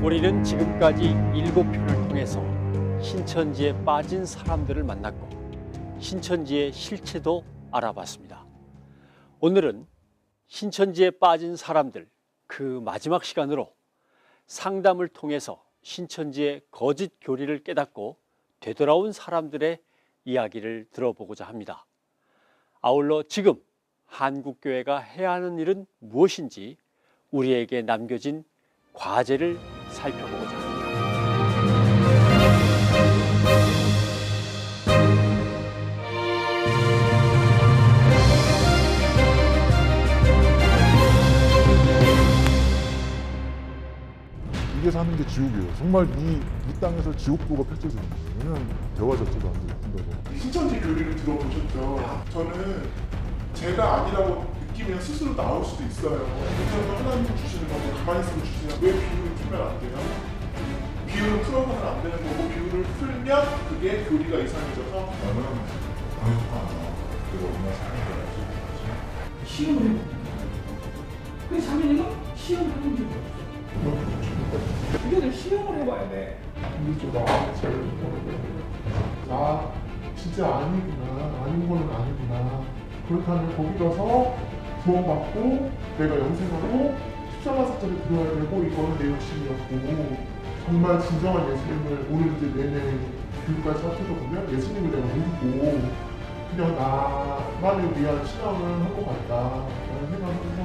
우리는 지금까지 7편을 통해서 신천지에 빠진 사람들을 만났고 신천지의 실체도 알아봤습니다. 오늘은 신천지에 빠진 사람들 그 마지막 시간으로 상담을 통해서 신천지의 거짓 교리를 깨닫고 되돌아온 사람들의 이야기를 들어보고자 합니다. 아울러 지금 한국교회가 해야 하는 일은 무엇인지 우리에게 남겨진 과제를 살펴보고자 합니다. 이게 사는 게 지옥이에요. 정말 이 땅에서 지옥도가 펼쳐지는 거예요. 왜냐면 대화 자체가 안 된다고. 신천지 교리를 들어보셨죠? 저는 제가 아니라고 느끼면 스스로 나올 수도 있어요. 그렇다면 하나님이 주시는 건데 가만히 있으면 주시냐? 왜 비유를 풀면 안 돼요? 비유를 풀어서는 안 되는 거고 비유를 풀면 그게 교리가 이상해져서 나는 강력한 않아. 내가 얼마나 사랑을 할지. 시험을 해보니까 그 자매님은 시험을 해본 적이 없어. 이거를 시험을 해봐야 돼. 근데 좀 나한테 잘 모르겠네. 나 진짜 아니구나. 아닌 거는 아니구나. 그렇다면 거기 가서 구원받고 내가 영생하고 십자가사자를 들어야 되고 이거는 내 욕심이었고 정말 진정한 예수님을 오늘 이제 내내 교육까지 합쳐서 보면 예수님을 내가 모르고 그냥 나만을 위한 신앙을 한 것 같다라는 생각을 해서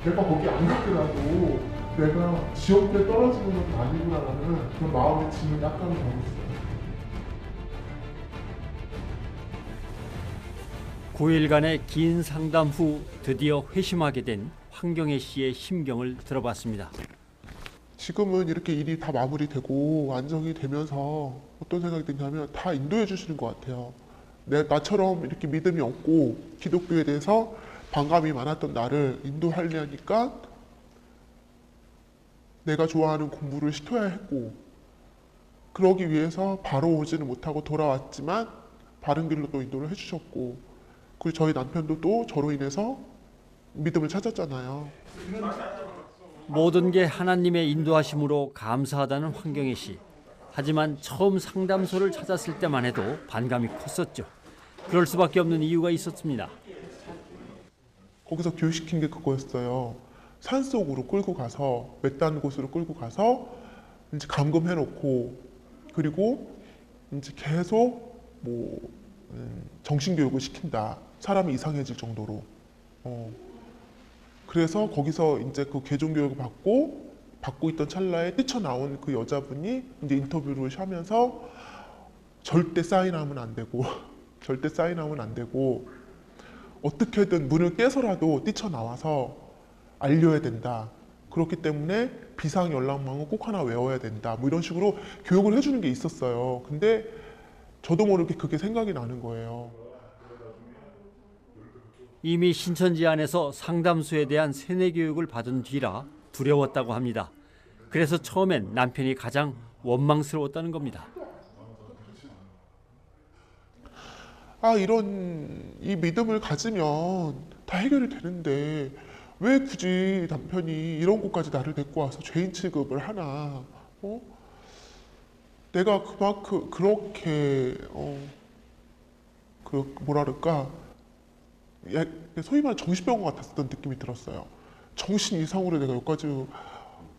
내가 거기 안 가더라도 내가 지옥에 떨어지는 건 아니구나라는 그런 마음의 짐을 약간은 가고 있어요. 9일간의 긴 상담 후 드디어 회심하게 된 황경혜 씨의 심경을 들어봤습니다. 지금은 이렇게 일이 다 마무리되고 안정이 되면서 어떤 생각이 드냐면 다 인도해 주시는 것 같아요. 나처럼 이렇게 믿음이 없고 기독교에 대해서 반감이 많았던 나를 인도하려니까 내가 좋아하는 공부를 시켜야 했고 그러기 위해서 바로 오지는 못하고 돌아왔지만 바른 길로 또 인도를 해주셨고 그리고 저희 남편도 또 저로 인해서 믿음을 찾았잖아요. 모든 게 하나님의 인도하심으로 감사하다는 황경혜 씨. 하지만 처음 상담소를 찾았을 때만 해도 반감이 컸었죠. 그럴 수밖에 없는 이유가 있었습니다. 거기서 교육시킨 게 그거였어요. 산속으로 끌고 가서 외딴 곳으로 끌고 가서 이제 감금해놓고 그리고 이제 계속 뭐 정신교육을 시킨다. 사람이 이상해질 정도로. 그래서 거기서 이제 그 개종교육을 받고 있던 찰나에 뛰쳐나온 그 여자분이 이제 인터뷰를 하면서 절대 사인하면 안 되고 절대 사인하면 안 되고 어떻게든 문을 깨서라도 뛰쳐나와서 알려야 된다. 그렇기 때문에 비상 연락망은 꼭 하나 외워야 된다. 뭐 이런 식으로 교육을 해주는 게 있었어요. 근데 저도 모르게 그게 생각이 나는 거예요. 이미 신천지 안에서 상담소에 대한 세뇌 교육을 받은 뒤라 두려웠다고 합니다. 그래서 처음엔 남편이 가장 원망스러웠다는 겁니다. 이 믿음을 가지면 다 해결이 되는데 왜 굳이 남편이 이런 곳까지 나를 데리고 와서 죄인 취급을 하나? 내가 그만큼 그렇게 뭐랄까 소위 말해 정신병원 같았던 느낌이 들었어요. 정신 이상으로 내가 여기까지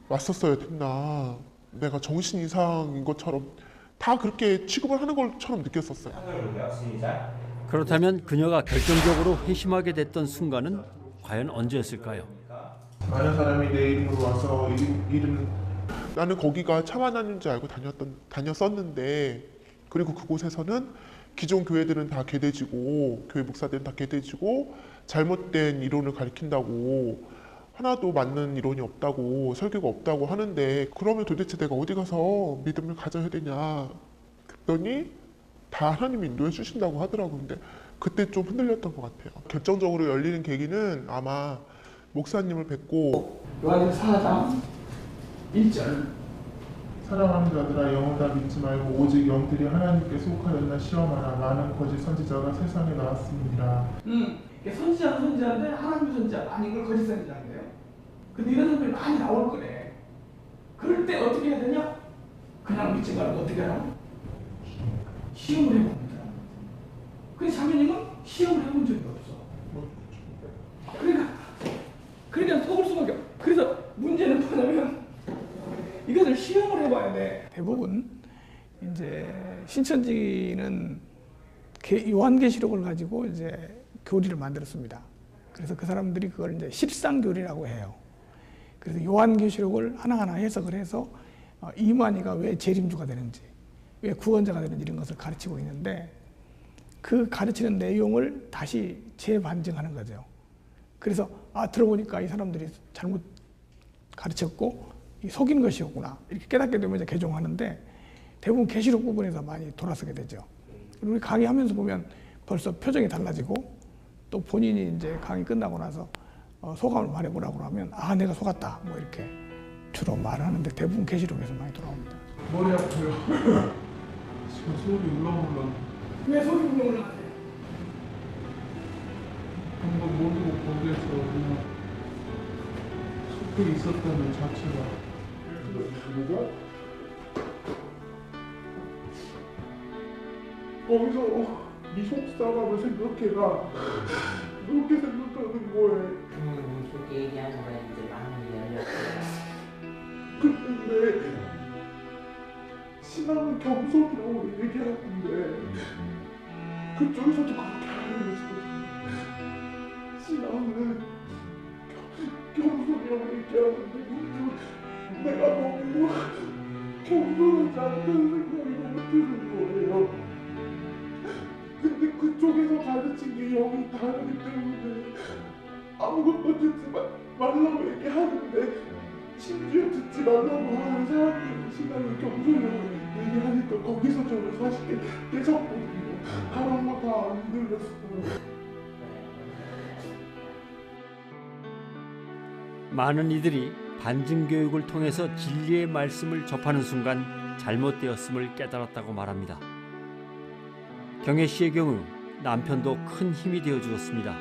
왔었어야 됐나? 내가 정신 이상인 것처럼 다 그렇게 취급을 하는 것처럼 느꼈었어요. 그렇다면 그녀가 결정적으로 회심하게 됐던 순간은 과연 언제였을까요? 많은 사람이 내 이름으로 와서 나는 거기가 참하나님인 줄 알고 다녔었는데 그리고 그곳에서는 기존 교회들은 다 개돼지고 교회 목사들은 다 개돼지고 잘못된 이론을 가리킨다고 하나도 맞는 이론이 없다고 설교가 없다고 하는데 그러면 도대체 내가 어디 가서 믿음을 가져야 되냐 그랬더니 다 하나님이 인도해 주신다고 하더라고요. 근데 그때 좀 흔들렸던 것 같아요. 결정적으로 열리는 계기는 아마 목사님을 뵙고 요한일서 4장 1절 사랑하는 자들아 영을 다 믿지 말고 오직 영들이 하나님께 속하였나 시험하라. 많은 거짓 선지자가 세상에 나왔습니다. 선지자는 선지자인데 하나님의 선지자 아니 이걸 거짓 선지자인데요. 근데 이런 사람들이 많이 나올 거래. 그 그럴 때 어떻게 해야 되냐? 그냥 믿지 말고 어떻게 하냐? 시험을 해봅니다. 근데 자매님은 시험을 해본 적이 없어. 그러니까 속을 수밖에 없어. 그래서 문제는 뭐냐면 이것을 시험을 해봐야 돼. 대부분 이제 신천지는 요한계시록을 가지고 이제 교리를 만들었습니다. 그래서 그 사람들이 그걸 이제 실상교리라고 해요. 그래서 요한계시록을 하나하나 해석을 해서 이만희가 왜 재림주가 되는지, 왜 구원자가 되는지 이런 것을 가르치고 있는데 그 가르치는 내용을 다시 재반증하는 거죠. 그래서 들어보니까 이 사람들이 잘못 가르쳤고 속인 것이었구나 이렇게 깨닫게 되면 이제 개종하는데 대부분 계시록 부분에서 많이 돌아서게 되죠. 우리 강의하면서 보면 벌써 표정이 달라지고 또 본인이 이제 강의 끝나고 나서 소감을 말해보라고 하면 내가 속았다 뭐 이렇게 주로 말하는데 대부분 계시록에서 많이 돌아옵니다. 머리 아파요. 지금 속이 울렁울렁. 왜 속이 울렁울렁하세요? 방금 모르고 거기에서 그냥 속에 있었다는 자체가. 누가? 거기서 네 속상함을 생각해라. 그렇게 생각하는 거예요. 그렇게 얘기하는 거야. 이제 마음이 열렸어요. 근데 신앙은 겸손이라고 얘기하는데 그쪽에서도 그렇게 알려주거든요. 신앙은 겸손이라고 얘기하는데 내가 너무 겸손하지 않다는 생각이 너무 드는 거예요. 근데 그쪽에서 가르친 게 여기 다르기 때문에 아무것도 듣지 말라고 얘기하는데 심지어 듣지 말라고 하는 사람들이 신앙을 겸손이라고 얘기하니까 거기서 저는 사실 깨졌거든요. 다른 거 다 안 들렸어요. 많은 이들이 반증 교육을 통해서 진리의 말씀을 접하는 순간 잘못되었음을 깨달았다고 말합니다. 경혜 씨의 경우 남편도 큰 힘이 되어 주었습니다.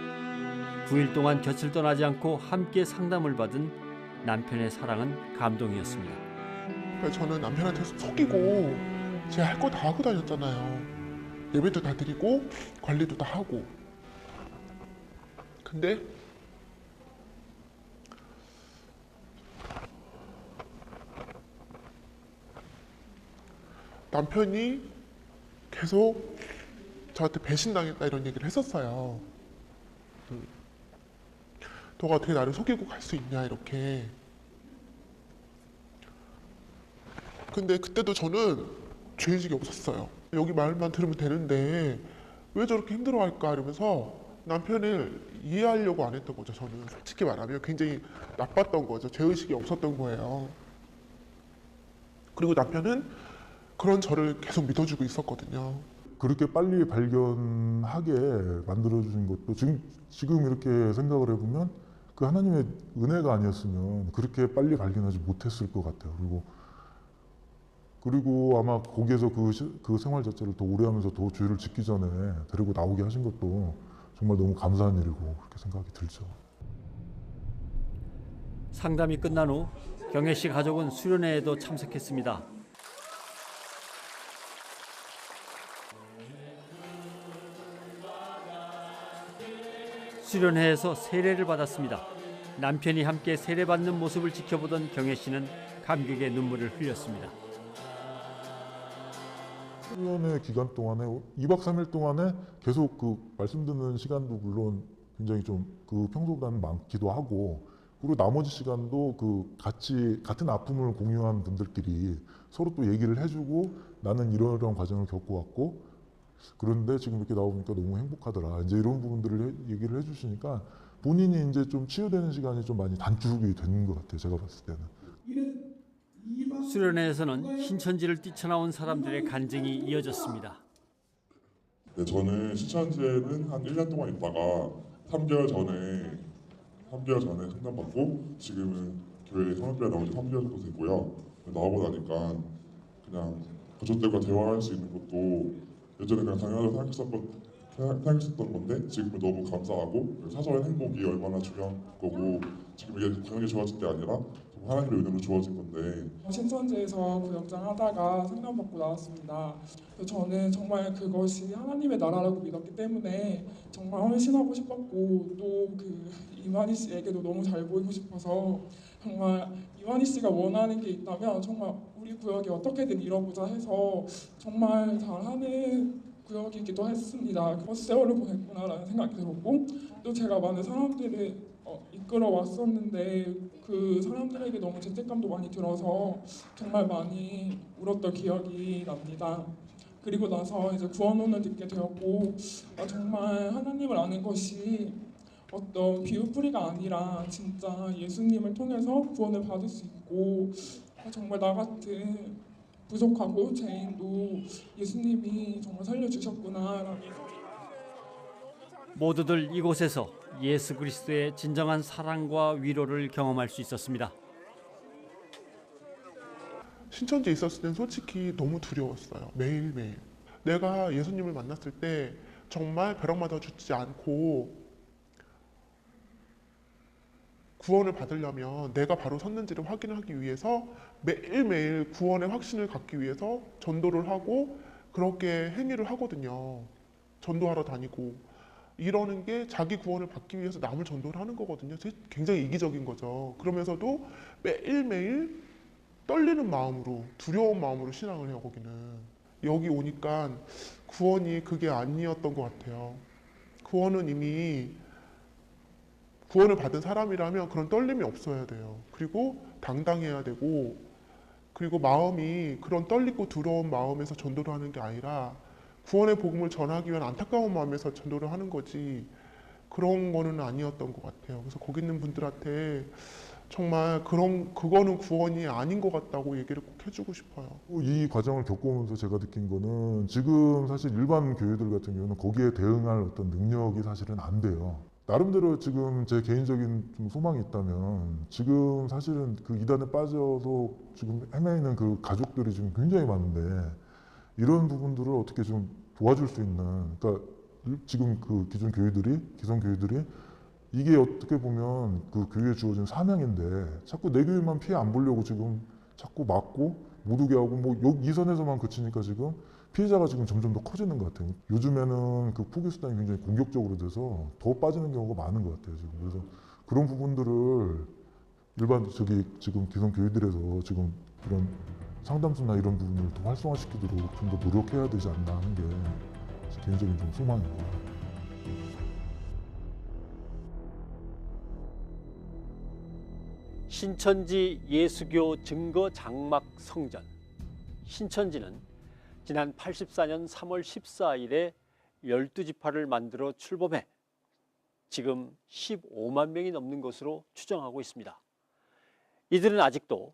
9일 동안 곁을 떠나지 않고 함께 상담을 받은 남편의 사랑은 감동이었습니다. 그러니까 저는 남편한테 속이고 제가 할 거 다 하고 다녔잖아요. 예배도 다 드리고 관리도 다 하고. 근데 남편이 계속 저한테 배신당했다 이런 얘기를 했었어요. 너가 어떻게 나를 속이고 갈 수 있냐 이렇게. 근데 그때도 저는 죄의식이 없었어요. 여기 말만 들으면 되는데 왜 저렇게 힘들어할까 이러면서 남편을 이해하려고 안 했던 거죠. 저는 솔직히 말하면 굉장히 나빴던 거죠. 죄의식이 없었던 거예요. 그리고 남편은 그런 저를 계속 믿어주고 있었거든요. 그렇게 빨리 발견하게 만들어주신 것도 지금 이렇게 생각을 해보면 그 하나님의 은혜가 아니었으면 그렇게 빨리 발견하지 못했을 것 같아요. 그리고 아마 거기에서 그 생활 자체를 더 오래 하면서 더 주의를 지키기 전에 데리고 나오게 하신 것도 정말 너무 감사한 일이고 그렇게 생각이 들죠. 상담이 끝난 후 경혜 씨 가족은 수련회에도 참석했습니다. 수련회에서 세례를 받았습니다. 남편이 함께 세례받는 모습을 지켜보던 경혜 씨는 감격의 눈물을 흘렸습니다. 수련회 기간 동안에 2박 3일 동안에 계속 그 말씀 듣는 시간도 물론 굉장히 좀 그 평소보다는 많기도 하고, 그리고 나머지 시간도 그 같은 아픔을 공유한 분들끼리 서로 또 얘기를 해주고 나는 이런 과정을 겪어왔고 그런데 지금 이렇게 나오니까 너무 행복하더라. 이제 이런 부분들을 얘기를 해주시니까 본인이 이제 좀 치유되는 시간이 좀 많이 단축이 되는 것 같아요. 제가 봤을 때는. 수련회에서는 신천지를 뛰쳐나온 사람들의 간증이 이어졌습니다. 네, 저는 신천지에는 한 1년 동안 있다가 3개월 전에 상담받고 지금은 교회에 성역교회 나온 지 3개월 정도 됐고요. 나오고 나니까 그냥 가족들과 대화할 수 있는 것도 예전에 그냥 당연하다고 생각했었던 건데 지금은 너무 감사하고 사소한 행복이 얼마나 중요한 거고 지금 이게 당연히 좋아질 게 아니라 하나님의 은혜로 주어진 건데 신천지에서 구역장 하다가 상담받고 나왔습니다. 그래서 저는 정말 그것이 하나님의 나라라고 믿었기 때문에 정말 헌신하고 싶었고 또 그 이만희 씨에게도 너무 잘 보이고 싶어서 정말 이만희 씨가 원하는 게 있다면 정말 우리 구역이 어떻게든 이뤄보자 해서 정말 잘하는 구역이기도 했습니다. 세월을 보냈구나라는 생각이 들었고 또 제가 많은 사람들을 이끌어 왔었는데 그 사람들에게 너무 죄책감도 많이 들어서 정말 많이 울었던 기억이 납니다. 그리고 나서 이제 구원론을 듣게 되었고 정말 하나님을 아는 것이 어떤 비유풀이가 아니라 진짜 예수님을 통해서 구원을 받을 수 있고 정말 나 같은 부족하고 죄인도 예수님이 정말 살려주셨구나라고. 모두들 이곳에서 예수 그리스도의 진정한 사랑과 위로를 경험할 수 있었습니다. 신천지에 있었을 땐 솔직히 너무 두려웠어요. 매일매일. 내가 예수님을 만났을 때 정말 벼락맞아 죽지 않고 구원을 받으려면 내가 바로 섰는지를 확인하기 위해서 매일매일 구원의 확신을 갖기 위해서 전도를 하고 그렇게 행위를 하거든요. 전도하러 다니고 이러는 게 자기 구원을 받기 위해서 남을 전도를 하는 거거든요. 굉장히 이기적인 거죠. 그러면서도 매일매일 떨리는 마음으로 두려운 마음으로 신앙을 해요. 거기는 여기 오니까 구원이 그게 아니었던 것 같아요. 구원은 이미 구원을 받은 사람이라면 그런 떨림이 없어야 돼요. 그리고 당당해야 되고 그리고 마음이 그런 떨리고 두려운 마음에서 전도를 하는 게 아니라 구원의 복음을 전하기 위한 안타까운 마음에서 전도를 하는 거지 그런 거는 아니었던 것 같아요. 그래서 거기 있는 분들한테 정말 그거는 구원이 아닌 것 같다고 얘기를 꼭 해주고 싶어요. 이 과정을 겪어오면서 제가 느낀 거는 지금 사실 일반 교회들 같은 경우는 거기에 대응할 어떤 능력이 사실은 안 돼요. 나름대로 지금 제 개인적인 좀 소망이 있다면 지금 사실은 그 이단에 빠져서 지금 헤매이는 그 가족들이 지금 굉장히 많은데 이런 부분들을 어떻게 좀 도와줄 수 있는 그러니까 지금 그 기존 교회들이 이게 어떻게 보면 그 교회에 주어진 사명인데 자꾸 내 교회만 피해 안 보려고 지금 자꾸 막고 못 오게 하고 뭐 이 선에서만 그치니까 지금 피해자가 지금 점점 더 커지는 것 같아요. 요즘에는 그 포기 수단이 굉장히 공격적으로 돼서 더 빠지는 경우가 많은 것 같아요. 지금 그래서 그런 부분들을 일반 지금 기존 교회들에서 지금 이런 상담소나 이런 부분을 더 활성화시키도록 좀 더 노력해야 되지 않나 하는 게 개인적인 좀 소망입니다. 신천지 예수교 증거 장막 성전. 신천지는 지난 84년 3월 14일에 12지파를 만들어 출범해 지금 15만 명이 넘는 것으로 추정하고 있습니다. 이들은 아직도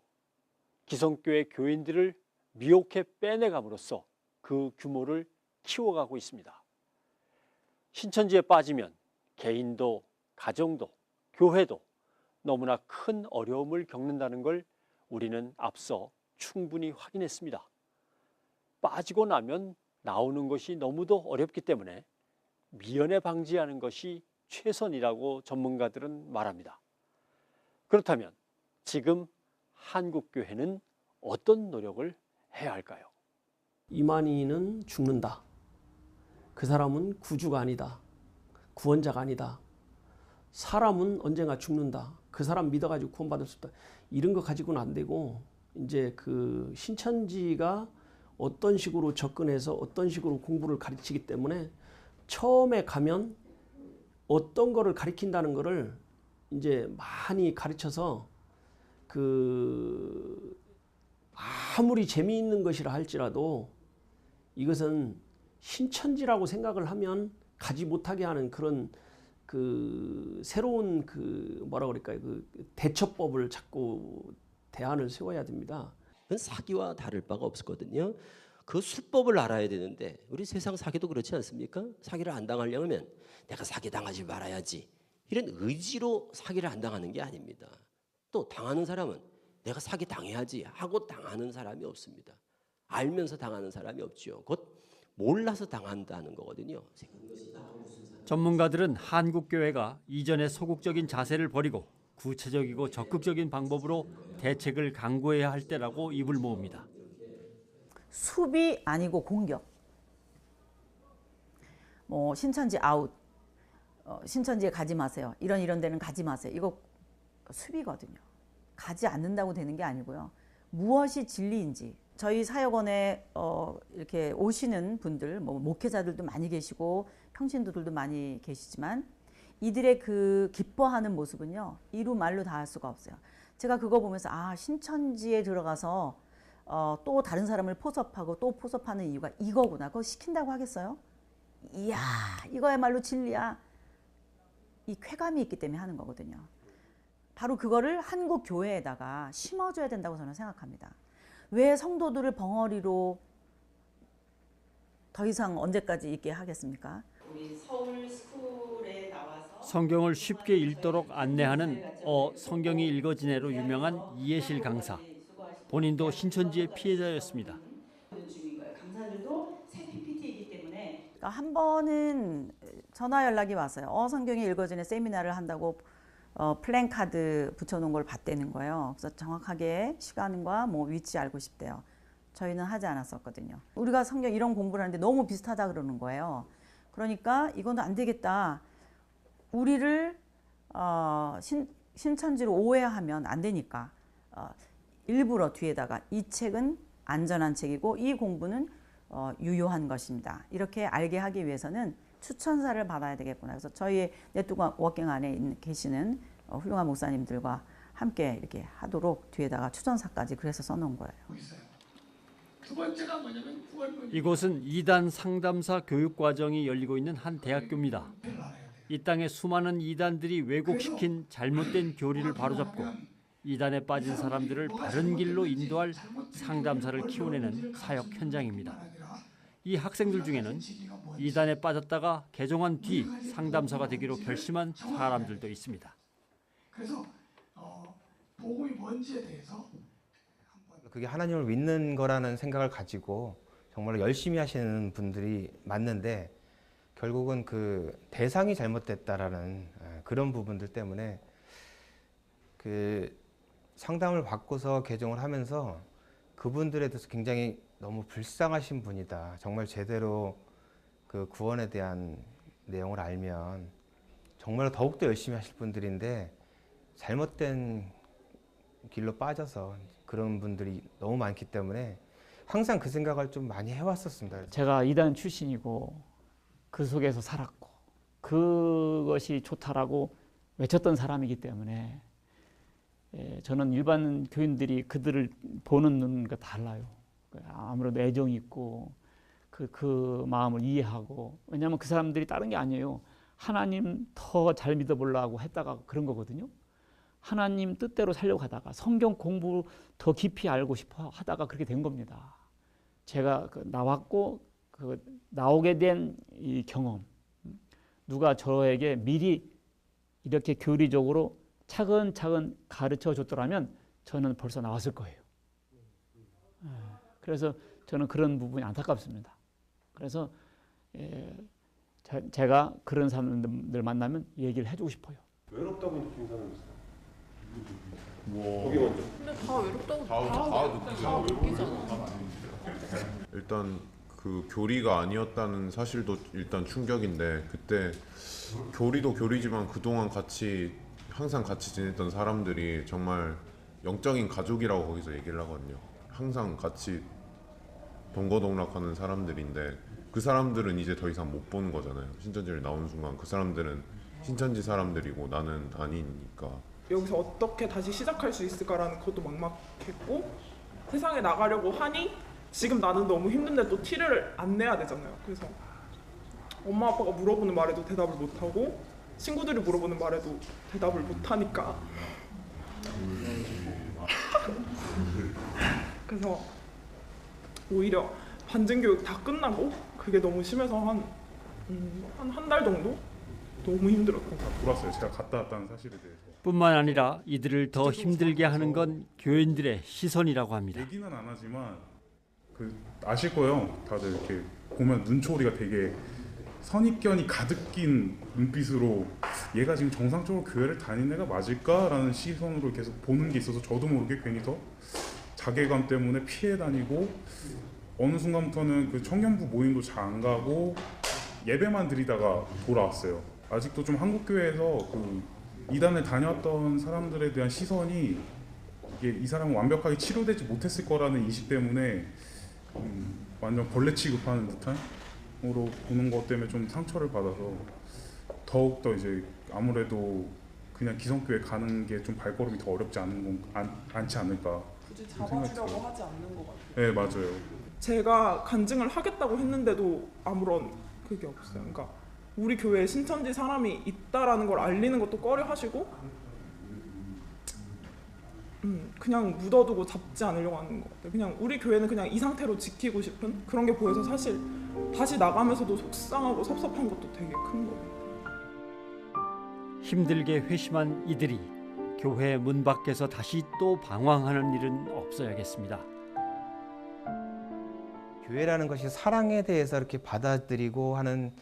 기성교회 교인들을 미혹해 빼내감으로써 그 규모를 키워가고 있습니다. 신천지에 빠지면 개인도 가정도 교회도 너무나 큰 어려움을 겪는다는 걸 우리는 앞서 충분히 확인했습니다. 빠지고 나면 나오는 것이 너무도 어렵기 때문에 미연에 방지하는 것이 최선이라고 전문가들은 말합니다. 그렇다면 지금 한국교회는 어떤 노력을 해야 할까요? 이만희는 죽는다. 그 사람은 구주가 아니다. 구원자가 아니다. 사람은 언젠가 죽는다. 그 사람 믿어가지고 구원받을 수 없다. 이런 거 가지고는 안 되고 이제 그 신천지가 어떤 식으로 접근해서 어떤 식으로 공부를 가르치기 때문에 처음에 가면 어떤 거를 가르친다는 거를 이제 많이 가르쳐서 그 아무리 재미있는 것이라 할지라도 이것은 신천지라고 생각을 하면 가지 못하게 하는 그런 그 새로운 그 뭐라 그럴까요? 그 대처법을 자꾸 대안을 세워야 됩니다. 그건 사기와 다를 바가 없었거든요. 그 수법을 알아야 되는데 우리 세상 사기도 그렇지 않습니까? 사기를 안 당하려면 내가 사기 당하지 말아야지 이런 의지로 사기를 안 당하는 게 아닙니다. 또 당하는 사람은 내가 사기 당해야지 하고 당하는 사람이 없습니다. 알면서 당하는 사람이 없죠. 곧 몰라서 당한다는 거거든요. 전문가들은 한국교회가 이전의 소극적인 자세를 버리고 구체적이고 적극적인 방법으로 대책을 강구해야 할 때라고 입을 모읍니다. 수비 아니고 공격. 뭐 신천지 아웃, 신천지에 가지 마세요. 이런 데는 가지 마세요. 이거 수비거든요. 가지 않는다고 되는 게 아니고요. 무엇이 진리인지 저희 사역원에 이렇게 오시는 분들, 뭐 목회자들도 많이 계시고 평신도들도 많이 계시지만 이들의 그 기뻐하는 모습은요, 이루 말로 다 할 수가 없어요. 제가 그거 보면서 신천지에 들어가서 또 다른 사람을 포섭하고 또 포섭하는 이유가 이거구나. 그거 시킨다고 하겠어요? 이야, 이거야말로 진리야. 이 쾌감이 있기 때문에 하는 거거든요. 바로 그거를 한국 교회에다가 심어줘야 된다고 저는 생각합니다. 왜 성도들을 벙어리로 더 이상 언제까지 있게 하겠습니까? 우리 서울 스쿨에 나와서 성경을 쉽게 읽도록 안내하는 성경이 읽어지네로 유명한 이해실 강사. 본인도 신천지의 피해자였습니다. 강사들도 새 PPT이기 때문에 그러니까 한 번은 전화 연락이 왔어요. 성경이 읽어지네 세미나를 한다고 플랜카드 붙여놓은 걸 봤다는 거예요. 그래서 정확하게 시간과 뭐 위치 알고 싶대요. 저희는 하지 않았었거든요. 우리가 성경 이런 공부를 하는데 너무 비슷하다 그러는 거예요. 그러니까 이건 안 되겠다. 우리를 신천지로 오해하면 안 되니까 일부러 뒤에다가 이 책은 안전한 책이고 이 공부는 유효한 것입니다. 이렇게 알게 하기 위해서는 추천사를 받아야 되겠구나. 그래서 저희 네트워킹 안에 계시는 훌륭한 목사님들과 함께 이렇게 하도록 뒤에다가 추천사까지 그래서 써놓은 거예요. 두 번째가 뭐냐면 이곳은 이단 상담사 교육 과정이 열리고 있는 한 대학교입니다. 이 땅의 수많은 이단들이 왜곡시킨 잘못된 교리를 바로잡고 이단에 빠진 사람들을 바른 길로 인도할 상담사를 키워내는 사역 현장입니다. 이 학생들 중에는 이단에 빠졌다가 개종한 뒤 상담사가 되기로 결심한 사람들도 있습니다. 그래서 복음이 뭔지에 대해서 그게 하나님을 믿는 거라는 생각을 가지고 정말 열심히 하시는 분들이 맞는데 결국은 그 대상이 잘못됐다라는 그런 부분들 때문에 그 상담을 받고서 개종을 하면서 그분들에 대해서 굉장히 너무 불쌍하신 분이다. 정말 제대로 그 구원에 대한 내용을 알면 정말 더욱더 열심히 하실 분들인데 잘못된 길로 빠져서 그런 분들이 너무 많기 때문에 항상 그 생각을 좀 많이 해왔었습니다. 제가 이단 출신이고 그 속에서 살았고 그것이 좋다라고 외쳤던 사람이기 때문에 저는 일반 교인들이 그들을 보는 눈과 달라요. 아무래도 애정이 있고 그 마음을 이해하고, 왜냐하면 그 사람들이 다른 게 아니에요. 하나님 더 잘 믿어보려고 했다가 그런 거거든요. 하나님 뜻대로 살려고 하다가 성경 공부 더 깊이 알고 싶어 하다가 그렇게 된 겁니다. 제가 나왔고 나오게 된 이 경험, 누가 저에게 미리 이렇게 교리적으로 차근차근 가르쳐 줬더라면 저는 벌써 나왔을 거예요. 그래서 저는 그런 부분이 안타깝습니다. 그래서 제가 그런 사람들 만나면 얘기를 해주고 싶어요. 외롭다고 느낀 사람 있어요? 뭐. 근데 다 외롭다고 다 느끼잖아. 일단 그 교리가 아니었다는 사실도 일단 충격인데, 그때 교리도 교리지만 그동안 항상 같이 지냈던 사람들이 정말 영적인 가족이라고 거기서 얘기를 하거든요. 항상 같이 동거동락하는 사람들인데 그 사람들은 이제 더 이상 못 보는 거잖아요. 신천지를 나온 순간 그 사람들은 신천지 사람들이고 나는 아니니까. 여기서 어떻게 다시 시작할 수 있을까라는 것도 막막했고, 세상에 나가려고 하니 지금 나는 너무 힘든데 또 티를 안 내야 되잖아요. 그래서 엄마 아빠가 물어보는 말에도 대답을 못하고 친구들이 물어보는 말에도 대답을 못하니까 그래서 오히려 반증교육 다 끝나고 그게 너무 심해서 한 달 정도 너무 힘들었던 것 같아요. 돌았어요. 제가 갔다 왔다는 사실에 대해서. 뿐만 아니라 이들을 더 힘들게 하는 건 교인들의 시선이라고 합니다. 얘기는 안 하지만 아실 거예요. 다들 이렇게 보면 눈초리가 되게 선입견이 가득 낀 눈빛으로 얘가 지금 정상적으로 교회를 다니는 애가 맞을까라는 시선으로 계속 보는 게 있어서 저도 모르게 괜히 더 자괴감 때문에 피해 다니고 어느 순간부터는 그 청년부 모임도 잘 안 가고 예배만 드리다가 돌아왔어요. 아직도 좀 한국교회에서 그 이단을 다녔던 사람들에 대한 시선이 이게 이 사람은 완벽하게 치료되지 못했을 거라는 인식 때문에 완전 벌레 취급하는 듯한으로 보는 것 때문에 좀 상처를 받아서 더욱더 이제 아무래도 그냥 기성교회 가는 게 좀 발걸음이 더 어렵지 않지 않을까. 굳이 잡아주려고 하지 않는 것 같아요. 네, 맞아요. 제가 간증을 하겠다고 했는데도 아무런 그게 없어요. 그러니까 우리 교회에 신천지 사람이 있다라는 걸 알리는 것도 꺼려 하시고 그냥 묻어두고 잡지 않으려고 하는 것 같아요. 그냥 우리 교회는 그냥 이 상태로 지키고 싶은 그런 게 보여서 사실 다시 나가면서도 속상하고 섭섭한 것도 되게 큰 거예요. 힘들게 회심한 이들이 교회 문 밖에서 다시 또 방황하는 일은 없어야겠습니다. 교회라는 것이 사랑에 대해서 이렇게 받아들이고 하는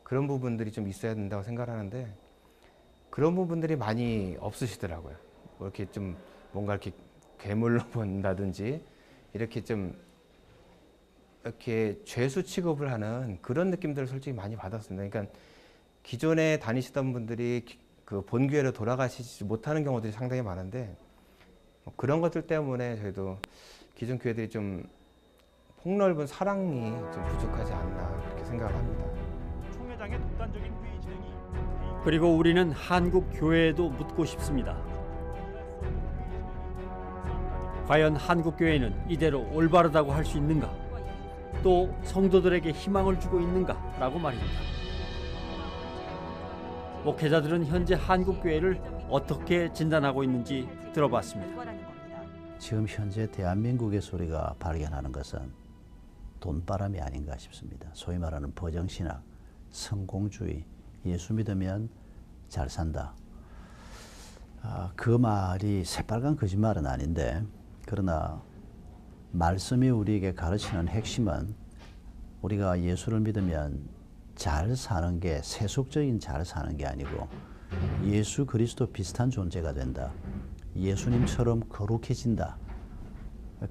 그런 부분들이 좀 있어야 된다고 생각하는데 그런 부분들이 많이 없으시더라고요. 뭐 이렇게 좀 뭔가 이렇게 괴물로 본다든지 이렇게 좀 이렇게 죄수 취급을 하는 그런 느낌들을 솔직히 많이 받았습니다. 그러니까 기존에 다니시던 분들이 그 본교회로 돌아가시지 못하는 경우들이 상당히 많은데 그런 것들 때문에 저희도 기존 교회들이 좀 폭넓은 사랑이 좀 부족하지 않나 그렇게 생각을 합니다. 총회장의 독단적인 회의 진행이 그리고 우리는 한국 교회에도 묻고 싶습니다. 과연 한국 교회는 이대로 올바르다고 할 수 있는가? 또 성도들에게 희망을 주고 있는가라고 말입니다. 목회자들은 현재 한국 교회를 어떻게 진단하고 있는지 들어봤습니다. 지금 현재 대한민국에서 우리가 발견하는 것은 돈바람이 아닌가 싶습니다. 소위 말하는 버정신학, 성공주의, 예수 믿으면 잘 산다. 그 말이 새빨간 거짓말은 아닌데 그러나 말씀이 우리에게 가르치는 핵심은 우리가 예수를 믿으면 잘 사는 게 세속적인 잘 사는 게 아니고 예수 그리스도 비슷한 존재가 된다. 예수님처럼 거룩해진다.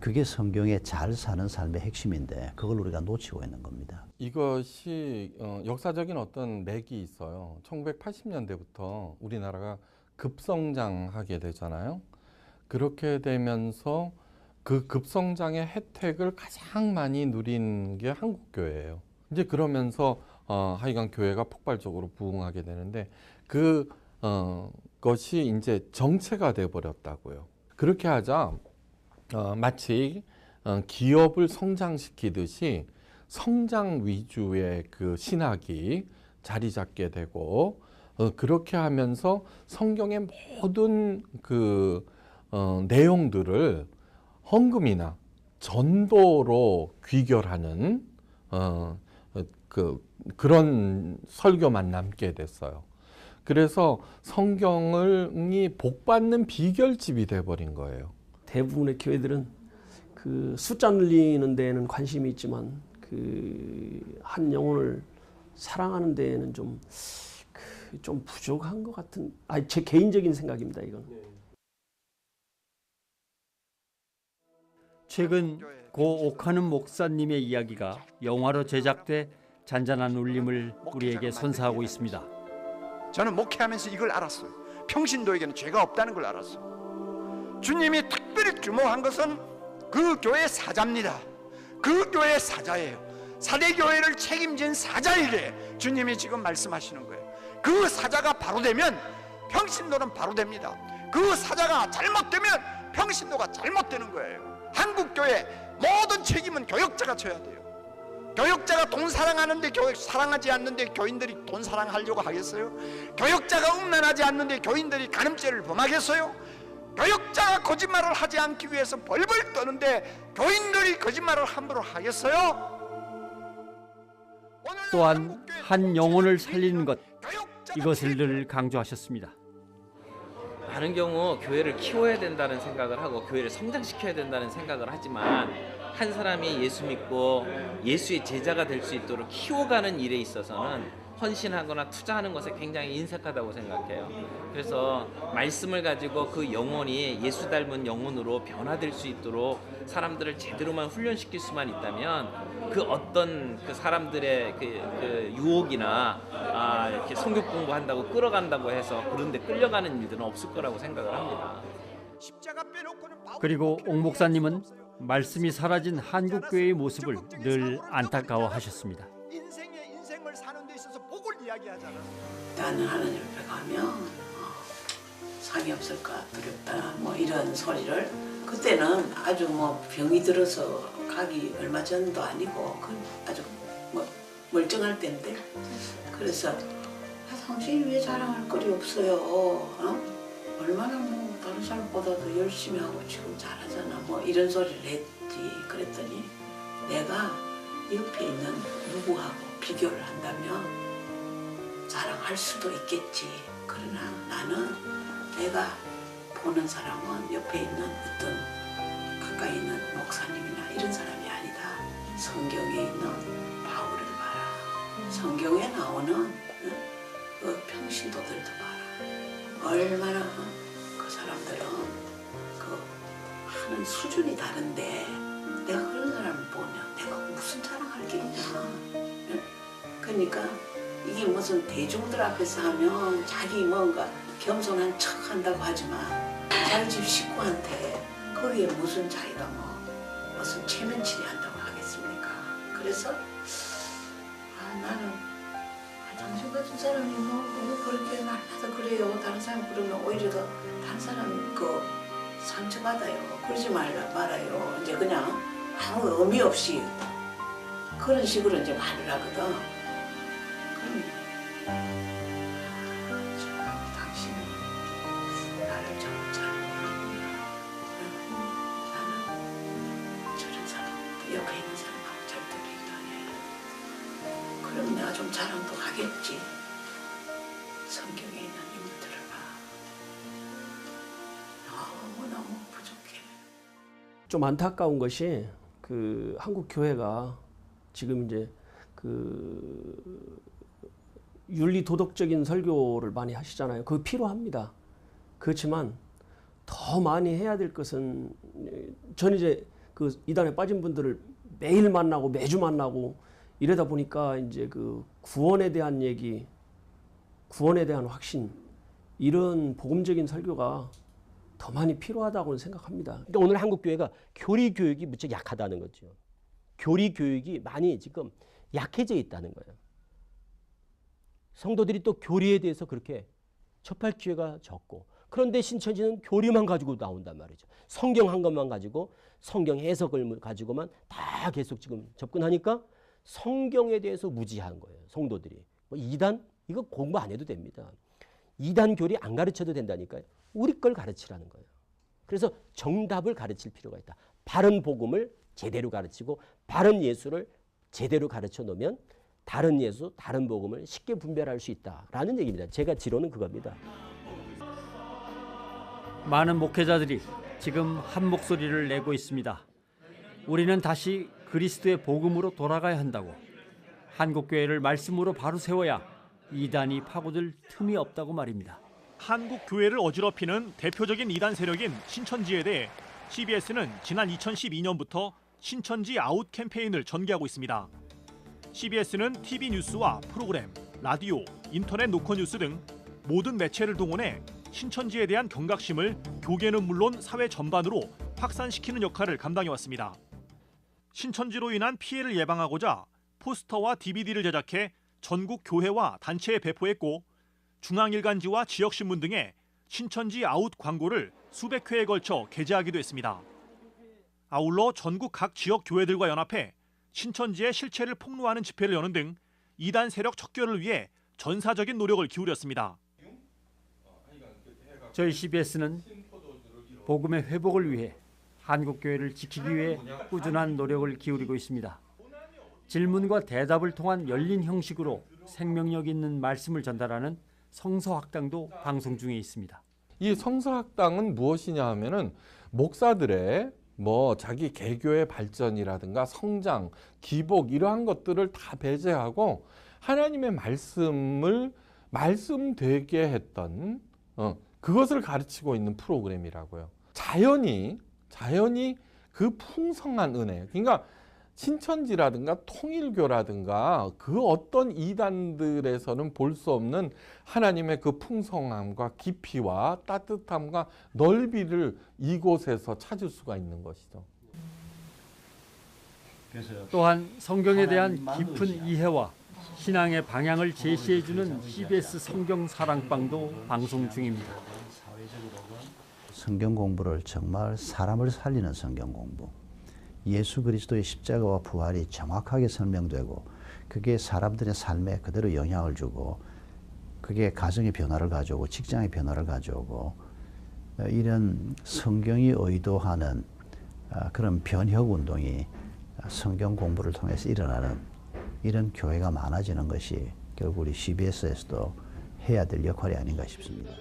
그게 성경의 잘 사는 삶의 핵심인데 그걸 우리가 놓치고 있는 겁니다. 이것이 역사적인 어떤 맥이 있어요. 1980년대부터 우리나라가 급성장하게 되잖아요. 그렇게 되면서 그 급성장의 혜택을 가장 많이 누린 게 한국교회예요. 이제 그러면서 하여간 교회가 폭발적으로 부흥하게 되는데 그것이 이제 정체가 돼 버렸다고요. 그렇게 하자 마치 기업을 성장시키듯이 성장 위주의 그 신학이 자리 잡게 되고 그렇게 하면서 성경의 모든 그 내용들을 헌금이나 전도로 귀결하는 그런 설교만 남게 됐어요. 그래서 성경이 복받는 비결집이 돼버린 거예요. 대부분의 교회들은 그 숫자 늘리는 데에는 관심이 있지만 그 한 영혼을 사랑하는 데에는 좀 부족한 것 같은 제 개인적인 생각입니다. 이건. 최근 고 옥하는 목사님의 이야기가 영화로 제작돼 잔잔한 울림을 우리에게 선사하고 있습니다. 저는 목회하면서 이걸 알았어요. 평신도에게는 죄가 없다는 걸 알았어요. 주님이 특별히 주목한 것은 그 교회의 사자입니다. 그 교회의 사자예요. 사대교회를 책임진 사자에게 주님이 지금 말씀하시는 거예요. 그 사자가 바로 되면 평신도는 바로 됩니다. 그 사자가 잘못되면 평신도가 잘못되는 거예요. 한국교회 모든 책임은 교역자가 져야 돼요. 교역자가 돈 사랑하는데 사랑하지 않는데 교인들이 돈 사랑하려고 하겠어요? 교역자가 음란하지 않는데 교인들이 간음죄를 범하겠어요? 교역자가 거짓말을 하지 않기 위해서 벌벌 떠는데 교인들이 거짓말을 함부로 하겠어요? 또한 한 영혼을 살리는 것, 이것을 늘 강조하셨습니다. 많은 경우 교회를 키워야 된다는 생각을 하고 교회를 성장시켜야 된다는 생각을 하지만 한 사람이 예수 믿고 예수의 제자가 될 수 있도록 키워가는 일에 있어서는 헌신하거나 투자하는 것에 굉장히 인색하다고 생각해요. 그래서 말씀을 가지고 그 영혼이 예수 닮은 영혼으로 변화될 수 있도록 사람들을 제대로만 훈련시킬 수만 있다면 그 어떤 그 사람들의 그 유혹이나 이렇게 성경 공부한다고 끌어간다고 해서 그런데 끌려가는 일들은 없을 거라고 생각을 합니다. 그리고 옥 목사님은 말씀이 사라진 한국교회의 모습을 늘 안타까워하셨습니다. 인생을 사는 데 있어서 복을 이야기하잖아. 나는 하나님 앞에 가면 상이 없을까 두렵다 뭐 이런 소리를 그때는 아주 뭐 병이 들어서 가기 얼마 전도 아니고 아주 뭐 멀쩡할 때인데 그래서 당신이 왜 자랑할 거리 없어요? 얼마나 뭐 다른 사람보다도 열심히 하고 지금 잘하잖아 뭐 이런 소리를 했지. 그랬더니 내가 옆에 있는 누구하고 비교를 한다면 자랑할 수도 있겠지. 그러나 나는 내가 보는 사람은 옆에 있는 어떤 가까이 있는 목사님이나 이런 사람이 아니다. 성경에 있는 바울을 봐라. 성경에 나오는 그 평신도들도 봐라. 얼마나 그 사람들은 그 하는 수준이 다른데 내가 그런 사람을 보면 내가 무슨 자랑할 게 있냐. 그러니까 이게 무슨 대중들 앞에서 하면 자기 뭔가 겸손한 척 한다고 하지만 자기 집 식구한테 거기에 무슨 자기가 무슨 체면치레 한다고 하겠습니까? 그래서 나는 당신 같은 사람이 뭐 그렇게 날마다 그래요. 다른 사람 그러면 오히려 더 다른 사람 상처받아요. 그러지 말아요. 이제 그냥 아무 의미 없이 그런 식으로 이제 말을 하거든. 그럼 당신은 나를 잘 모르는구나. 나는 저런 사람, 옆에 있는 사람하고 절대 비교 안 해. 그럼 내가 좀 자랑도 하겠지. 성경에 있는 인물들을 봐. 너무너무 부족해. 좀 안타까운 것이 그 한국 교회가 지금 이제 그 윤리 도덕적인 설교를 많이 하시잖아요. 그거 필요합니다. 그렇지만 더 많이 해야 될 것은 전 이제 그 이단에 빠진 분들을 매일 만나고 매주 만나고 이러다 보니까 이제 그 구원에 대한 얘기, 구원에 대한 확신 이런 복음적인 설교가 더 많이 필요하다고 생각합니다. 그러니까 오늘 한국 교회가 교리 교육이 무척 약하다는 거죠. 교리 교육이 많이 지금 약해져 있다는 거예요. 성도들이 또 교리에 대해서 그렇게 접할 기회가 적고 그런데 신천지는 교리만 가지고 나온단 말이죠. 성경 한 것만 가지고 성경 해석을 가지고만 다 계속 지금 접근하니까 성경에 대해서 무지한 거예요. 성도들이. 뭐 이단? 이거 공부 안 해도 됩니다. 이단 교리 안 가르쳐도 된다니까요. 우리 걸 가르치라는 거예요. 그래서 정답을 가르칠 필요가 있다. 바른 복음을 제대로 가르치고 바른 예수를 제대로 가르쳐 놓으면 다른 예수, 다른 복음을 쉽게 분별할 수 있다라는 얘기입니다. 제가 지론은 그겁니다. 많은 목회자들이 지금 한 목소리를 내고 있습니다. 우리는 다시 그리스도의 복음으로 돌아가야 한다고. 한국교회를 말씀으로 바로 세워야 이단이 파고들 틈이 없다고 말입니다. 한국 교회를 어지럽히는 대표적인 이단 세력인 신천지에 대해 CBS는 지난 2012년부터 신천지 아웃 캠페인을 전개하고 있습니다. CBS는 TV 뉴스와 프로그램, 라디오, 인터넷 노컷 뉴스 등 모든 매체를 동원해 신천지에 대한 경각심을 교계는 물론 사회 전반으로 확산시키는 역할을 감당해왔습니다. 신천지로 인한 피해를 예방하고자 포스터와 DVD를 제작해 전국 교회와 단체에 배포했고 중앙일간지와 지역신문 등에 신천지 아웃 광고를 수백 회에 걸쳐 게재하기도 했습니다. 아울러 전국 각 지역 교회들과 연합해 신천지의 실체를 폭로하는 집회를 여는 등 이단 세력 척결을 위해 전사적인 노력을 기울였습니다. 저희 CBS는 복음의 회복을 위해 한국교회를 지키기 위해 꾸준한 노력을 기울이고 있습니다. 질문과 대답을 통한 열린 형식으로 생명력 있는 말씀을 전달하는 성서학당도 방송 중에 있습니다. 이 성서학당은 무엇이냐 하면은 목사들의 자기 개교의 발전이라든가 성장, 기복 이러한 것들을 다 배제하고 하나님의 말씀을 말씀되게 했던 그것을 가르치고 있는 프로그램이라고요. 자연히 그 풍성한 은혜, 그러니까 신천지라든가 통일교라든가 그 어떤 이단들에서는 볼 수 없는 하나님의 그 풍성함과 깊이와 따뜻함과 넓이를 이곳에서 찾을 수가 있는 것이죠. 또한 성경에 대한 깊은 이해와 신앙의 방향을 제시해주는 CBS 성경 사랑방도 방송 중입니다. 성경 공부를 정말 사람을 살리는 성경 공부. 예수 그리스도의 십자가와 부활이 정확하게 설명되고 그게 사람들의 삶에 그대로 영향을 주고 그게 가정의 변화를 가져오고 직장의 변화를 가져오고 이런 성경이 의도하는 그런 변혁 운동이 성경 공부를 통해서 일어나는 이런 교회가 많아지는 것이 결국 우리 CBS에서도 해야 될 역할이 아닌가 싶습니다.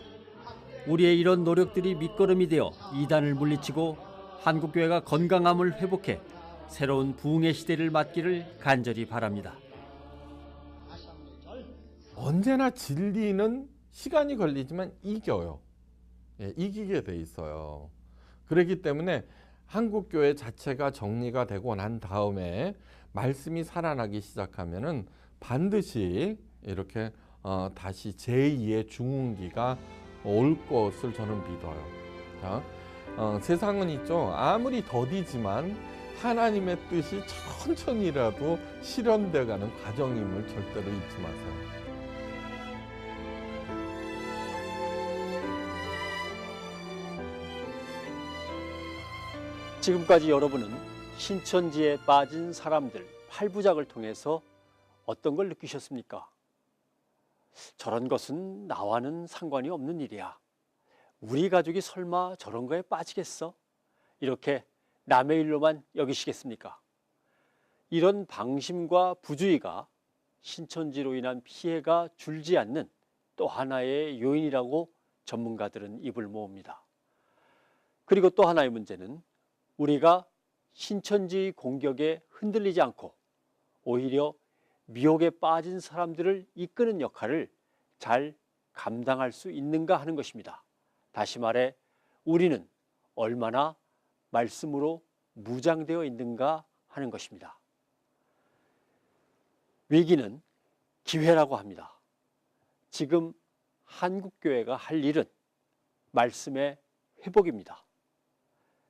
우리의 이런 노력들이 밑거름이 되어 이단을 물리치고 한국교회가 건강함을 회복해 새로운 부흥의 시대를 맞기를 간절히 바랍니다. 언제나 진리는 시간이 걸리지만 이겨요. 이기게 돼 있어요. 그렇기 때문에 한국교회 자체가 정리가 되고 난 다음에 말씀이 살아나기 시작하면은 반드시 이렇게 다시 제2의 중흥기가 올 것을 저는 믿어요. 자, 세상은 있죠. 아무리 더디지만 하나님의 뜻이 천천히라도 실현되어가는 과정임을 절대로 잊지 마세요. 지금까지 여러분은 신천지에 빠진 사람들 8부작을 통해서 어떤 걸 느끼셨습니까? 저런 것은 나와는 상관이 없는 일이야. 우리 가족이 설마 저런 거에 빠지겠어? 이렇게 남의 일로만 여기시겠습니까? 이런 방심과 부주의가 신천지로 인한 피해가 줄지 않는 또 하나의 요인이라고 전문가들은 입을 모읍니다. 그리고 또 하나의 문제는 우리가 신천지 공격에 흔들리지 않고 오히려 미혹에 빠진 사람들을 이끄는 역할을 잘 감당할 수 있는가 하는 것입니다. 다시 말해 우리는 얼마나 말씀으로 무장되어 있는가 하는 것입니다. 위기는 기회라고 합니다. 지금 한국교회가 할 일은 말씀의 회복입니다.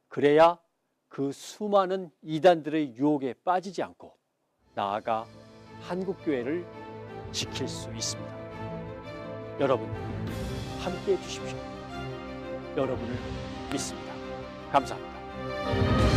그래야 그 수많은 이단들의 유혹에 빠지지 않고 나아가 한국교회를 지킬 수 있습니다. 여러분 함께해 주십시오. 여러분을 믿습니다. 감사합니다.